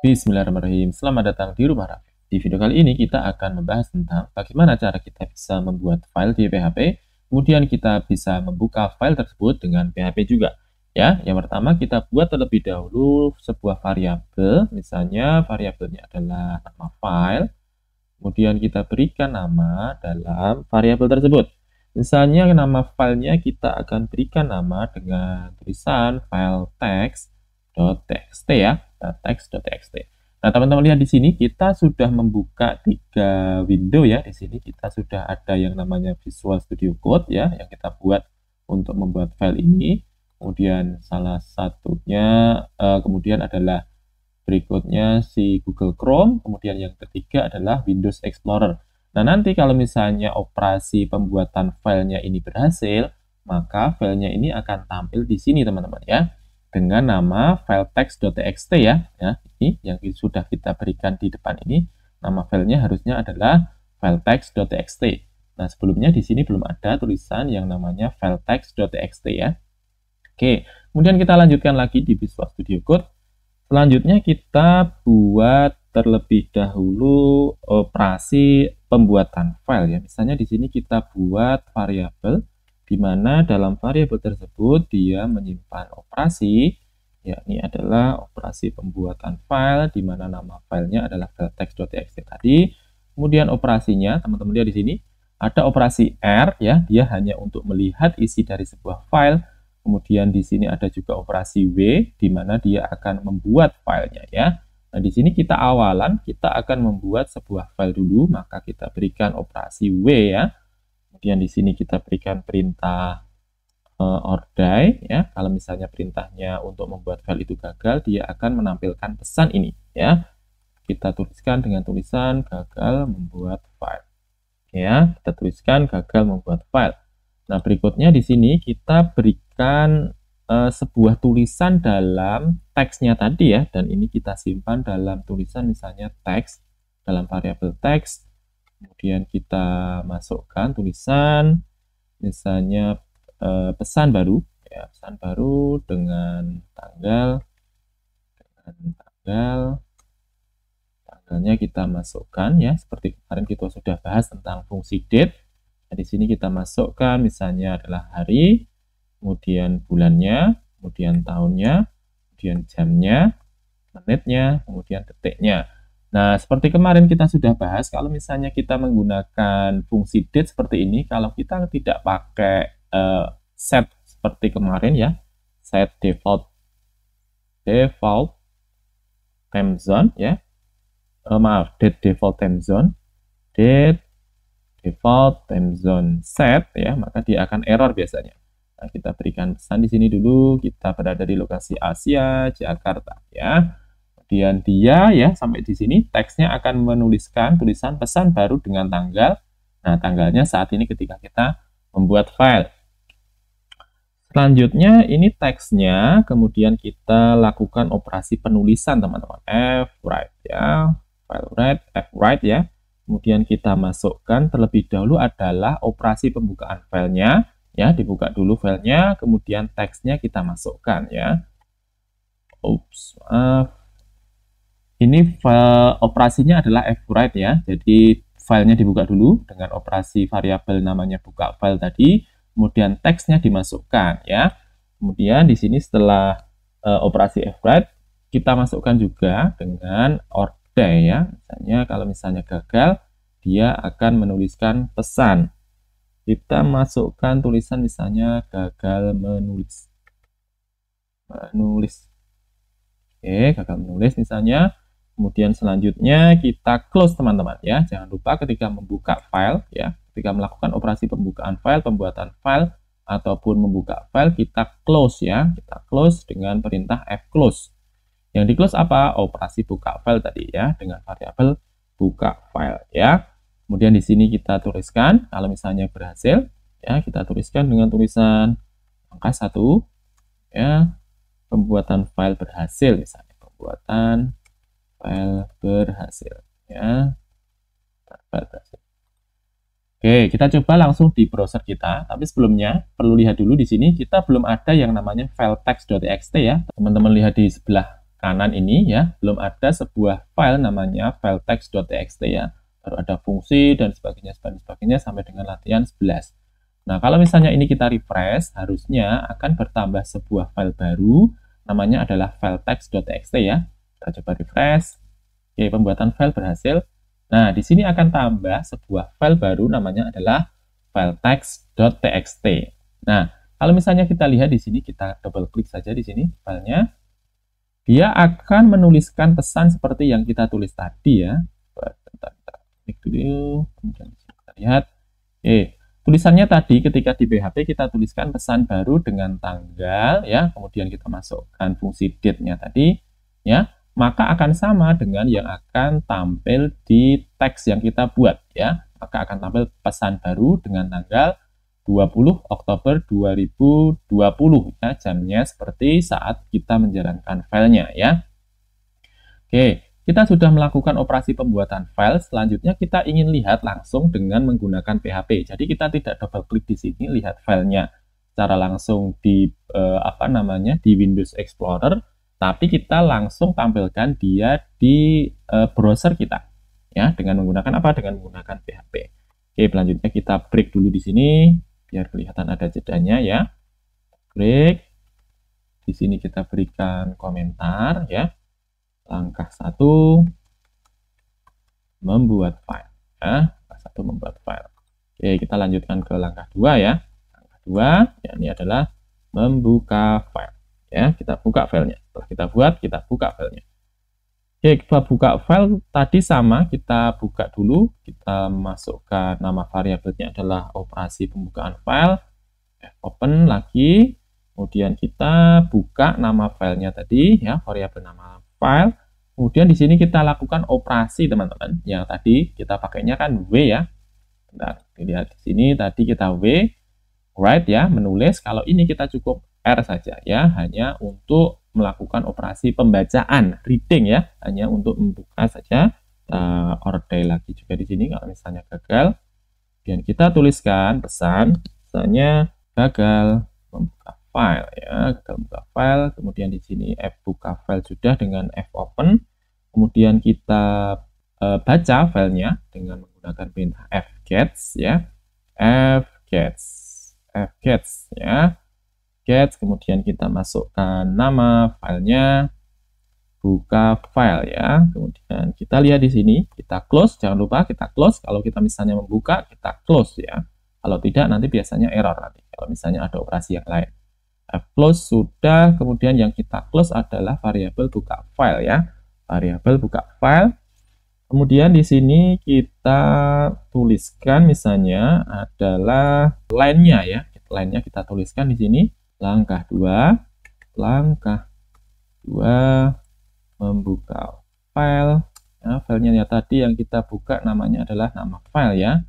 Bismillahirrahmanirrahim. Selamat datang di Rumah Raffi. Di video kali ini kita akan membahas tentang bagaimana cara kita bisa membuat file di PHP, kemudian kita bisa membuka file tersebut dengan PHP juga. Ya, yang pertama kita buat terlebih dahulu sebuah variabel, misalnya variabelnya adalah nama file, kemudian kita berikan nama dalam variabel tersebut. Misalnya nama filenya kita akan berikan nama dengan tulisan file text.txt ya. Text.txt. Nah, teman-teman lihat di sini kita sudah membuka 3 window ya. Di sini kita sudah ada yang namanya Visual Studio Code ya, yang kita buat untuk membuat file ini. Kemudian salah satunya kemudian adalah berikutnya si Google Chrome, kemudian yang ketiga adalah Windows Explorer. Nah, nanti kalau misalnya operasi pembuatan filenya ini berhasil, maka filenya ini akan tampil di sini teman-teman ya, dengan nama file text.txt ya. Ini yang sudah kita berikan di depan ini, nama filenya harusnya adalah file text.txt. Nah, sebelumnya di sini belum ada tulisan yang namanya file text.txt ya. Oke, kemudian kita lanjutkan lagi di Visual Studio Code. Selanjutnya kita buat terlebih dahulu operasi pembuatan file ya. Misalnya di sini kita buat variabel di mana dalam variabel tersebut dia menyimpan operasi, yakni adalah operasi pembuatan file di mana nama filenya adalah file text.txt tadi. Kemudian operasinya, teman-teman lihat di sini ada operasi R ya, dia hanya untuk melihat isi dari sebuah file. Kemudian di sini ada juga operasi W di mana dia akan membuat filenya ya. Nah, di sini kita awalan kita akan membuat sebuah file dulu, maka kita berikan operasi W ya. Kemudian di sini kita berikan perintah ordai ya. Kalau misalnya perintahnya untuk membuat file itu gagal, dia akan menampilkan pesan ini ya. Kita tuliskan dengan tulisan gagal membuat file. Ya, kita tuliskan gagal membuat file. Nah, berikutnya di sini kita berikan sebuah tulisan dalam teksnya tadi ya, dan ini kita simpan dalam tulisan misalnya teks dalam variabel teks. Kemudian kita masukkan tulisan misalnya pesan baru ya, pesan baru dengan tanggalnya kita masukkan ya, seperti kemarin kita sudah bahas tentang fungsi date. Nah, di sini kita masukkan misalnya adalah hari, kemudian bulannya, kemudian tahunnya, kemudian jamnya, menitnya, kemudian detiknya. Nah, seperti kemarin kita sudah bahas, kalau misalnya kita menggunakan fungsi date seperti ini, kalau kita tidak pakai set seperti kemarin ya, set default time zone ya, date default time zone, date default time zone set ya, maka dia akan error biasanya. Nah, kita berikan pesan di sini dulu, kita berada di lokasi Asia, Jakarta ya. Kemudian dia ya, sampai di sini teksnya akan menuliskan tulisan pesan baru dengan tanggal. Nah, tanggalnya saat ini ketika kita membuat file. Selanjutnya ini teksnya, kemudian kita lakukan operasi penulisan teman-teman. F-write ya, file write, F-write ya. Kemudian kita masukkan terlebih dahulu adalah operasi pembukaan filenya ya, dibuka dulu filenya, kemudian teksnya kita masukkan ya. Oops, maaf. Ini file operasinya adalah F-write ya, jadi filenya dibuka dulu dengan operasi variabel namanya buka file tadi, kemudian teksnya dimasukkan ya. Kemudian di sini setelah operasi F-write kita masukkan juga dengan ordai ya. Misalnya kalau misalnya gagal, dia akan menuliskan pesan. Kita masukkan tulisan misalnya gagal menulis. Oke, gagal menulis misalnya. Kemudian selanjutnya kita close teman-teman ya. Jangan lupa ketika membuka file ya, ketika melakukan operasi pembukaan file, pembuatan file ataupun membuka file, kita close ya. Kita close dengan perintah F-close. Yang di close apa? Operasi buka file tadi ya, dengan variabel buka file ya. Kemudian di sini kita tuliskan kalau misalnya berhasil ya, kita tuliskan dengan tulisan angka 1 ya, pembuatan file berhasil misalnya, pembuatan file berhasil ya. Oke, kita coba langsung di browser kita, tapi sebelumnya perlu lihat dulu di sini kita belum ada yang namanya file text.txt ya. Teman-teman lihat di sebelah kanan ini ya, belum ada sebuah file namanya file text.txt ya. Baru ada fungsi dan sebagainya sampai dengan latihan 11. Nah, kalau misalnya ini kita refresh, harusnya akan bertambah sebuah file baru, namanya adalah file text.txt ya. Kita coba refresh. Oke, pembuatan file berhasil. Nah, di sini akan tambah sebuah file baru, namanya adalah file text.txt. Nah, kalau misalnya kita lihat di sini, kita double klik saja di sini filenya. Dia akan menuliskan pesan seperti yang kita tulis tadi ya. Bentar, kita klik dulu, kemudian kita lihat. Oke, tulisannya tadi ketika di PHP kita tuliskan pesan baru dengan tanggal ya, kemudian kita masukkan fungsi date-nya tadi ya, maka akan sama dengan yang akan tampil di teks yang kita buat ya. Maka akan tampil pesan baru dengan tanggal 20 Oktober 2020 ya, jamnya seperti saat kita menjalankan filenya ya. Oke, kita sudah melakukan operasi pembuatan file, selanjutnya kita ingin lihat langsung dengan menggunakan PHP. Jadi kita tidak double klik di sini lihat filenya secara langsung di di Windows Explorer, tapi kita langsung tampilkan dia di browser kita ya, dengan menggunakan apa? Dengan menggunakan PHP. Oke, selanjutnya kita break dulu di sini biar kelihatan ada jedanya ya. Break. Di sini kita berikan komentar ya. Langkah 1 membuat file ya. Langkah 1 membuat file. Oke, kita lanjutkan ke langkah 2 ya. Langkah 2 ya, ini adalah membuka file ya. Kita buka filenya. Setelah kita buat, kita buka filenya. Oke, kita buka file tadi sama, kita buka dulu, kita masukkan nama variabelnya adalah operasi pembukaan file, open lagi, kemudian kita buka nama filenya tadi ya, variabel nama file, kemudian di sini kita lakukan operasi teman-teman, yang tadi kita pakainya kan W ya. Bentar, lihat di sini tadi kita W, write ya, menulis. Kalau ini kita cukup R saja ya, hanya untuk melakukan operasi pembacaan, reading ya, hanya untuk membuka saja. Ordai lagi juga di sini kalau misalnya gagal. Dan kita tuliskan pesan, misalnya gagal membuka file ya, gagal membuka file. Kemudian di sini F buka file sudah dengan F open. Kemudian kita baca filenya dengan menggunakan pin fgets ya, fgets ya. Kemudian kita masukkan nama filenya, buka file ya. Kemudian kita lihat di sini, kita close, jangan lupa kita close. Kalau kita misalnya membuka, kita close ya. Kalau tidak, nanti biasanya error nanti. Kalau misalnya ada operasi yang lain. Close sudah, kemudian yang kita close adalah variabel buka file ya. Variabel buka file. Kemudian di sini kita tuliskan misalnya adalah line-nya ya. Line-nya kita tuliskan di sini. Langkah 2 membuka file ya, filenya tadi yang kita buka namanya adalah nama file ya,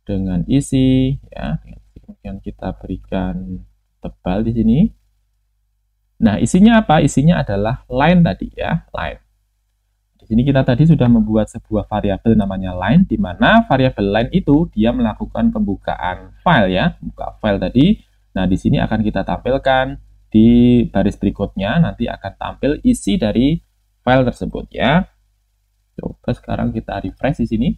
dengan isi ya, kemudian kita berikan tebal di sini. Nah, isinya apa? Isinya adalah line tadi ya, line. Di sini kita tadi sudah membuat sebuah variabel namanya line, di mana variabel line itu dia melakukan pembukaan file ya, buka file tadi. Nah, di sini akan kita tampilkan di baris berikutnya, nanti akan tampil isi dari file tersebut ya. Coba sekarang kita refresh di sini.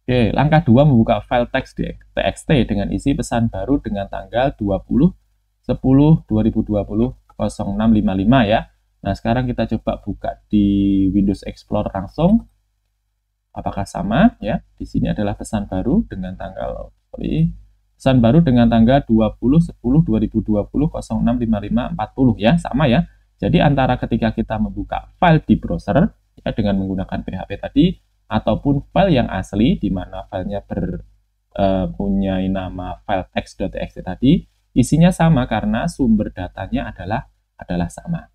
Oke, langkah 2 membuka file text.txt dengan isi pesan baru dengan tanggal 20/10/2020 0655 ya. Nah, sekarang kita coba buka di Windows Explorer langsung. Apakah sama ya? Di sini adalah pesan baru dengan tanggal pesan baru dengan tanggal 20/10/2020 065540 ya, sama ya. Jadi antara ketika kita membuka file di browser ya dengan menggunakan PHP tadi, ataupun file yang asli di mana filenya punya nama file text.txt tadi, isinya sama karena sumber datanya adalah sama.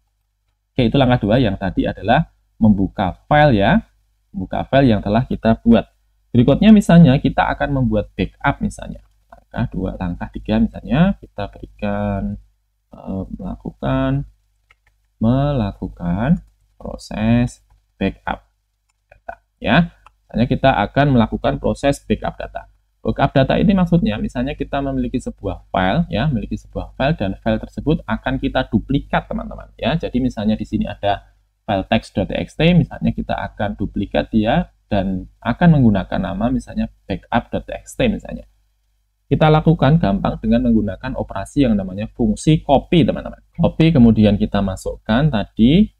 Oke, itu langkah 2 yang tadi adalah membuka file ya, membuka file yang telah kita buat. Berikutnya misalnya kita akan membuat backup misalnya. Langkah 3 misalnya kita berikan melakukan proses backup data ya. Misalnya kita akan melakukan proses backup data. Backup data ini maksudnya, misalnya kita memiliki sebuah file, ya, memiliki sebuah file dan file tersebut akan kita duplikat, teman-teman. Ya, jadi misalnya di sini ada file text.txt, misalnya kita akan duplikat dia dan akan menggunakan nama misalnya backup.txt misalnya. Kita lakukan gampang dengan menggunakan operasi yang namanya fungsi copy, teman-teman. Copy, kemudian kita masukkan tadi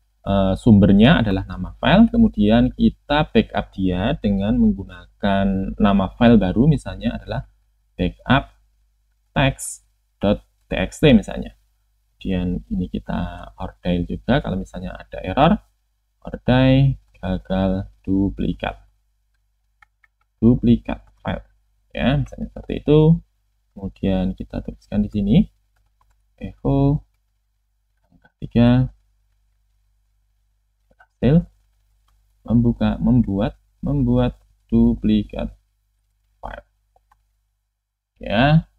sumbernya adalah nama file, kemudian kita backup dia dengan menggunakan nama file baru, misalnya adalah backup text.txt misalnya. Kemudian ini kita ordail juga kalau misalnya ada error, ordail gagal duplikat file, ya, misalnya seperti itu. Kemudian kita tuliskan di sini echo angka 3 membuat duplikat file. Ya.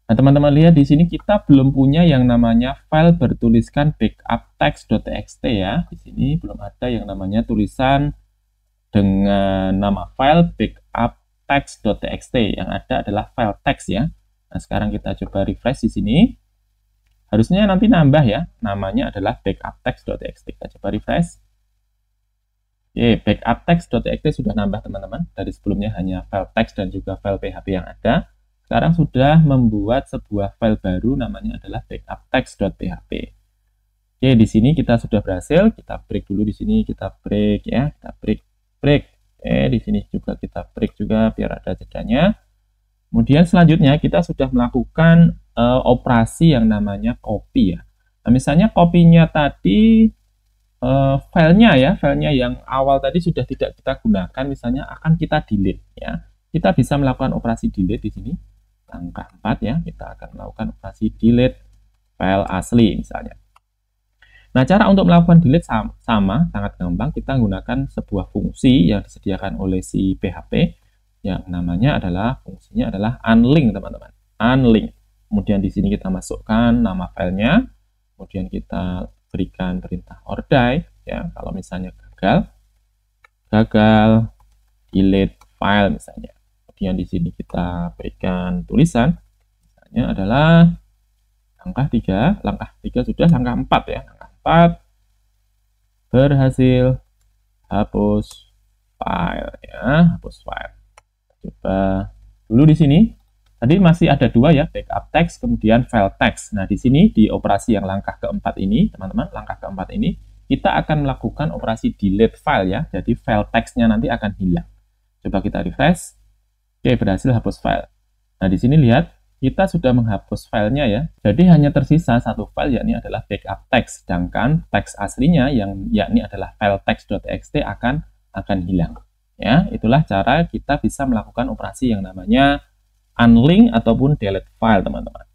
Nah, teman-teman lihat di sini kita belum punya yang namanya file bertuliskan backup text.txt ya. Di sini belum ada yang namanya tulisan dengan nama file backup text.txt. Yang ada adalah file text ya. Nah, sekarang kita coba refresh di sini. Harusnya nanti nambah ya. Namanya adalah backup text.txt. Kita coba refresh. Oke, backup text.txt sudah nambah, teman-teman. Dari sebelumnya hanya file text dan juga file PHP yang ada. Sekarang sudah membuat sebuah file baru, namanya adalah backup text.php. Oke, di sini kita sudah berhasil. Kita break dulu di sini, kita break ya, kita break. Oke, di sini juga kita break juga biar ada jedanya. Kemudian selanjutnya kita sudah melakukan operasi yang namanya copy ya. Nah, misalnya copy-nya tadi filenya yang awal tadi sudah tidak kita gunakan, misalnya akan kita delete ya. Kita bisa melakukan operasi delete di sini. Langkah 4 ya, kita akan melakukan operasi delete file asli misalnya. Nah, cara untuk melakukan delete sama sangat gampang. Kita menggunakan sebuah fungsi yang disediakan oleh si PHP yang namanya adalah fungsinya adalah unlink, teman-teman. Unlink. Kemudian di sini kita masukkan nama filenya. Kemudian kita berikan perintah ordail ya, kalau misalnya gagal delete file misalnya. Kemudian di sini kita berikan tulisan misalnya adalah langkah 3 sudah, langkah 4 ya. Langkah 4 berhasil hapus file ya, hapus file. Coba dulu di sini. Tadi masih ada dua ya, backup text, kemudian file text. Nah, di sini di operasi yang langkah keempat ini, teman-teman, langkah keempat ini, kita akan melakukan operasi delete file ya. Jadi file textnya nanti akan hilang. Coba kita refresh. Oke, berhasil hapus file. Nah, di sini lihat, kita sudah menghapus filenya ya. Jadi hanya tersisa satu file, yakni adalah backup text. Sedangkan teks aslinya, yang yakni adalah file text.txt akan hilang. Ya, itulah cara kita bisa melakukan operasi yang namanya unlink ataupun delete file, teman-teman.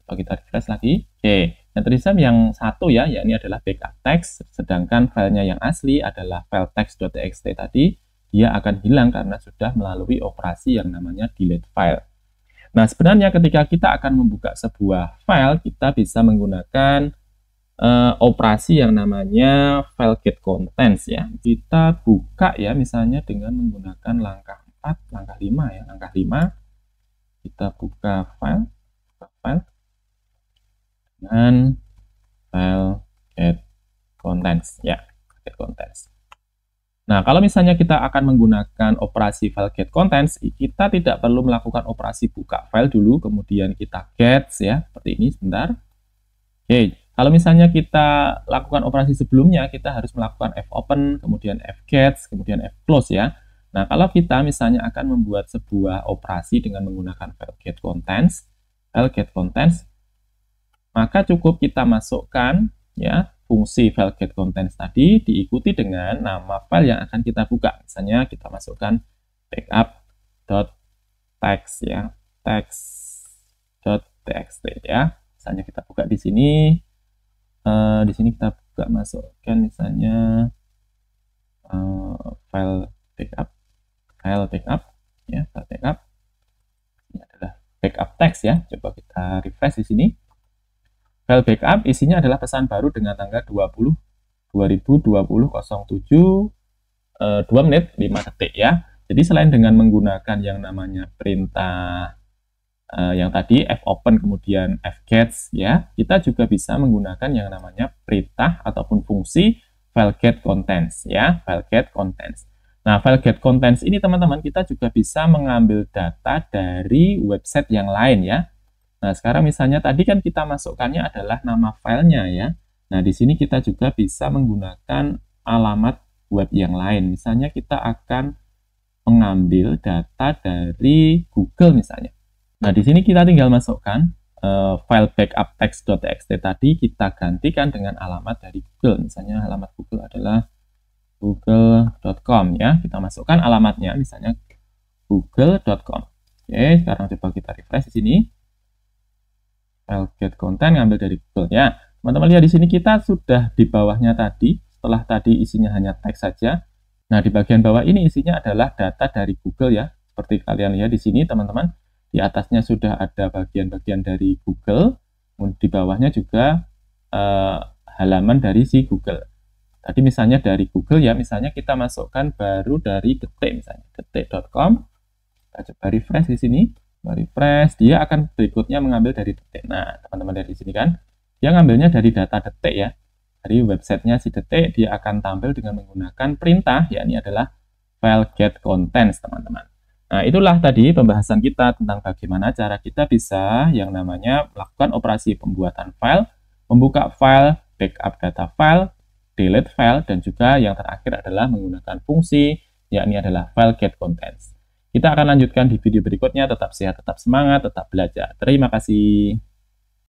Coba kita refresh lagi. Oke, yang tersisa yang satu ya, yakni adalah backup text, sedangkan filenya yang asli adalah file text.txt tadi, dia akan hilang karena sudah melalui operasi yang namanya delete file. Nah, sebenarnya ketika kita akan membuka sebuah file, kita bisa menggunakan operasi yang namanya file get contents ya. Kita buka ya, misalnya dengan menggunakan langkah 4, langkah 5 ya, langkah 5. Kita buka file dengan file get contents ya, get contents. Nah, kalau misalnya kita akan menggunakan operasi file get contents, kita tidak perlu melakukan operasi buka file dulu, kemudian kita get ya, seperti ini sebentar. Oke, kalau misalnya kita lakukan operasi sebelumnya, kita harus melakukan fopen, kemudian fget, kemudian fclose ya. Nah, kalau kita misalnya akan membuat sebuah operasi dengan menggunakan file get contents, maka cukup kita masukkan ya fungsi file get contents tadi diikuti dengan nama file yang akan kita buka. Misalnya kita masukkan backup.text ya, text.txt ya. Misalnya kita buka di sini, kita buka masukkan misalnya file backup ya, file backup ini adalah backup text ya. Coba kita refresh di sini. File backup isinya adalah pesan baru dengan tanggal 20/20/07 2 menit 5 detik ya. Jadi selain dengan menggunakan yang namanya perintah yang tadi fopen kemudian fgets ya, kita juga bisa menggunakan yang namanya perintah ataupun fungsi file get contents ya, file get contents. Nah, file get contents ini teman-teman kita juga bisa mengambil data dari website yang lain ya. Nah, sekarang misalnya tadi kan kita masukkannya adalah nama filenya ya. Nah, di sini kita juga bisa menggunakan alamat web yang lain. Misalnya kita akan mengambil data dari Google misalnya. Nah, di sini kita tinggal masukkan file backup text.txt tadi kita gantikan dengan alamat dari Google. Misalnya alamat Google adalah google.com ya. Kita masukkan alamatnya misalnya google.com. Oke, sekarang coba kita refresh di sini. File get content ngambil dari Google ya. Teman-teman lihat di sini kita sudah di bawahnya tadi, setelah tadi isinya hanya teks saja. Nah, di bagian bawah ini isinya adalah data dari Google ya. Seperti kalian lihat di sini teman-teman, di atasnya sudah ada bagian-bagian dari Google, di bawahnya juga halaman dari si Google. Tadi misalnya dari Google ya, misalnya kita masukkan baru dari detik misalnya, detik.com. Kita coba refresh di sini. Refresh, dia akan berikutnya mengambil dari detik. Nah, teman-teman dari sini kan, dia ngambilnya dari data detik ya. Dari websitenya si detik, dia akan tampil dengan menggunakan perintah, yakni adalah file get contents, teman-teman. Nah, itulah tadi pembahasan kita tentang bagaimana cara kita bisa yang namanya melakukan operasi pembuatan file, membuka file, backup data file, delete file, dan juga yang terakhir adalah menggunakan fungsi, yakni adalah file get contents. Kita akan lanjutkan di video berikutnya. Tetap sehat, tetap semangat, tetap belajar. Terima kasih.